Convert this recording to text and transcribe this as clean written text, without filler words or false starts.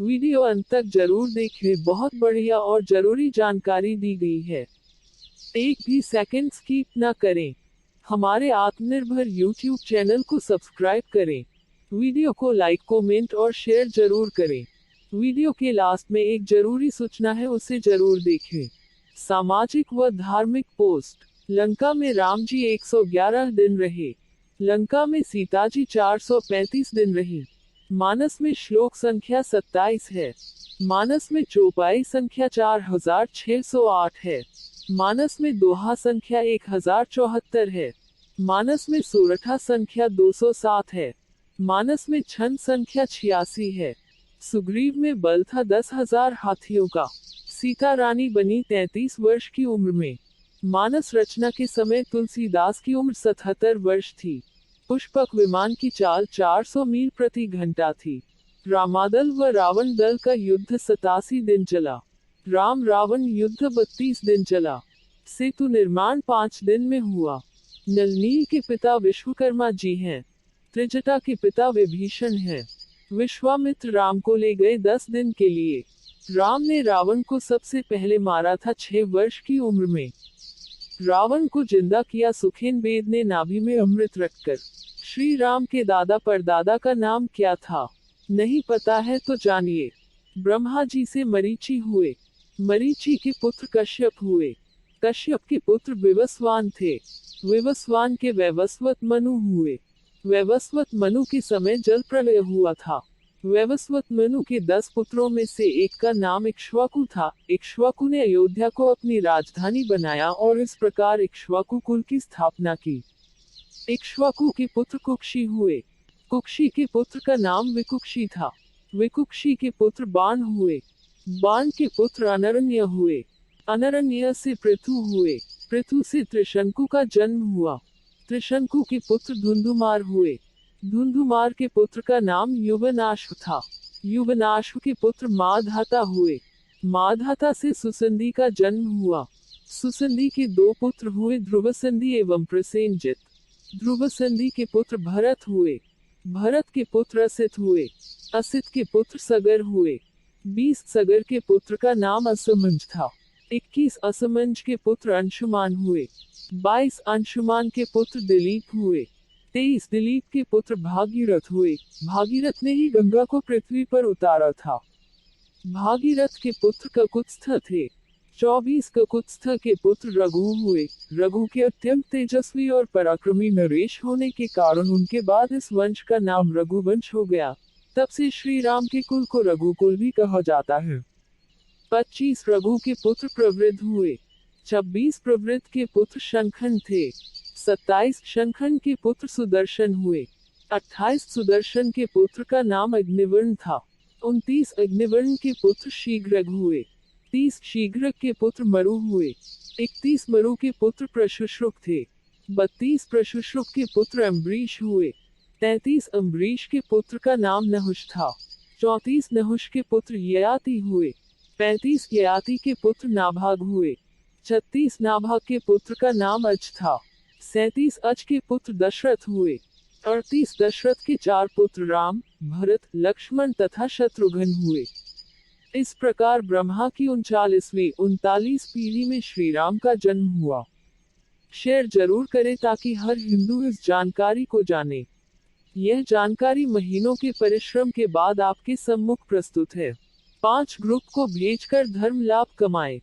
Video अंत तक जरूर देखें, बहुत बढ़िया और जरूरी जानकारी दी गई है। एक भी सेकंड स्किप ना करें। हमारे आत्मनिर्भर YouTube चैनल को सब्सक्राइब करें। वीडियो को लाइक, कमेंट और शेयर जरूर करें। वीडियो के लास्ट में एक जरूरी सूचना है, उसे जरूर देखें। सामाजिक व धार्मिक पोस्ट। लंका में राम जी 111 दिन रहे। लंका में सीता जी 435 दिन रही। मानस में श्लोक संख्या 27 है। मानस में चौपाई संख्या 4608 है। मानस में दोहा संख्या 1074 है। मानस में सोरठा संख्या 207 है। मानस में छंद संख्या 86 है। सुग्रीव में बल था 10,000 हाथियों का। सीता रानी बनी 33 वर्ष की उम्र में। मानस रचना के समय तुलसीदास की उम्र 77 वर्ष थी। पुष्पक विमान की चाल 400 मील प्रति घंटा थी। रामादल व रावण दल का युद्ध 87 दिन चला। राम रावण युद्ध 32 दिन चला। सेतु निर्माण 5 दिन में हुआ। नलनील के पिता विश्वकर्मा जी हैं। त्रिजटा के पिता विभीषण हैं। विश्वामित्र राम को ले गए 10 दिन के लिए। राम ने रावण को सबसे पहले मारा था 6 वर्ष की उम्र में। रावण को जिंदा किया सुखेन बेद ने नाभि में अमृत रखकर। श्री राम के दादा परदादा का नाम क्या था? नहीं पता है तो जानिए। ब्रह्मा जी से मरीचि हुए। मरीचि के पुत्र कश्यप हुए। कश्यप के पुत्र विवस्वान थे। विवस्वान के वैवस्वत मनु हुए। वैवस्वत मनु के समय जल प्रलय हुआ था। वैवस्वत मनु के 10 पुत्रों में से एक का नाम इक्ष्वाकु था। इक्ष्वाकु ने अयोध्या को अपनी राजधानी बनाया और इस प्रकार इक्ष्वाकु कुल की स्थापना की। इक्ष्वाकु के पुत्र कुक्षी हुए। कुक्षी के पुत्र का नाम विकुक्षी था। विकुक्षी के पुत्र बाण हुए। बाण के पुत्र अनरण्य हुए। अनरण्य से पृथु हुए। पृथु से त्रिशंकु का जन्म हुआ। त्रिशंकु के पुत्र धुंधुमार हुए। धुंधुमार के पुत्र का नाम युवनाश्व था। युवनाश्व के पुत्र माधाता हुए। माधाता से सुसंधि का जन्म हुआ। सुसंधि के 2 पुत्र हुए, ध्रुवसंधि एवं प्रसेनजित। ध्रुवसंधि के पुत्र भरत हुए। भरत के पुत्र असित हुए। असित के पुत्र सगर हुए। 20 सगर के पुत्र का नाम असमंज था। 21 असमंज के पुत्र अंशुमान हुए। 22 अंशुमान के पुत्र दिलीप हुए। 23 दिलीप के पुत्र भागीरथ हुए। भागीरथ ने ही गंगा को पृथ्वी पर उतारा था। भागीरथ के पुत्र ककुत्स्थ थे। 24 ककुत्स्थ के पुत्र रघु हुए। रघु के अत्यंत तेजस्वी और पराक्रमी नरेश होने के कारण उनके बाद इस वंश का नाम रघुवंश हो गया। तब से श्री राम के कुल को रघुकुल भी कहा जाता है। 25 रघु के पुत्र प्रवृद्ध हुए। 26 प्रवृद्ध के पुत्र शंखन थे। 27 शंखन के पुत्र सुदर्शन हुए। 28 सुदर्शन के पुत्र का नाम अग्निवर्ण था। 29 अग्निवर्ण के पुत्र शीघ्रग हुए। 30 शीघ्रग के पुत्र मरु हुए। 31 मरु के पुत्र प्रशुश्रुक थे। 32 प्रशुश्रुक के पुत्र अम्बरीश हुए। 33 अम्बरीश के पुत्र का नाम नहुष था। 34 नहुष के पुत्र ययाति हुए। 35 ययाति के पुत्र नाभाग हुए। 36 नाभाग के पुत्र का नाम अज था। 37 अज के पुत्र दशरथ हुए। 38 दशरथ के 4 पुत्र राम, भरत, लक्ष्मण तथा शत्रुघ्न हुए। इस प्रकार ब्रह्मा की 39वीं पीढ़ी में श्री राम का जन्म हुआ। शेयर जरूर करें ताकि हर हिंदू इस जानकारी को जाने। यह जानकारी महीनों के परिश्रम के बाद आपके सम्मुख प्रस्तुत है। 5 ग्रुप को भेजकर धर्म लाभ कमाएं।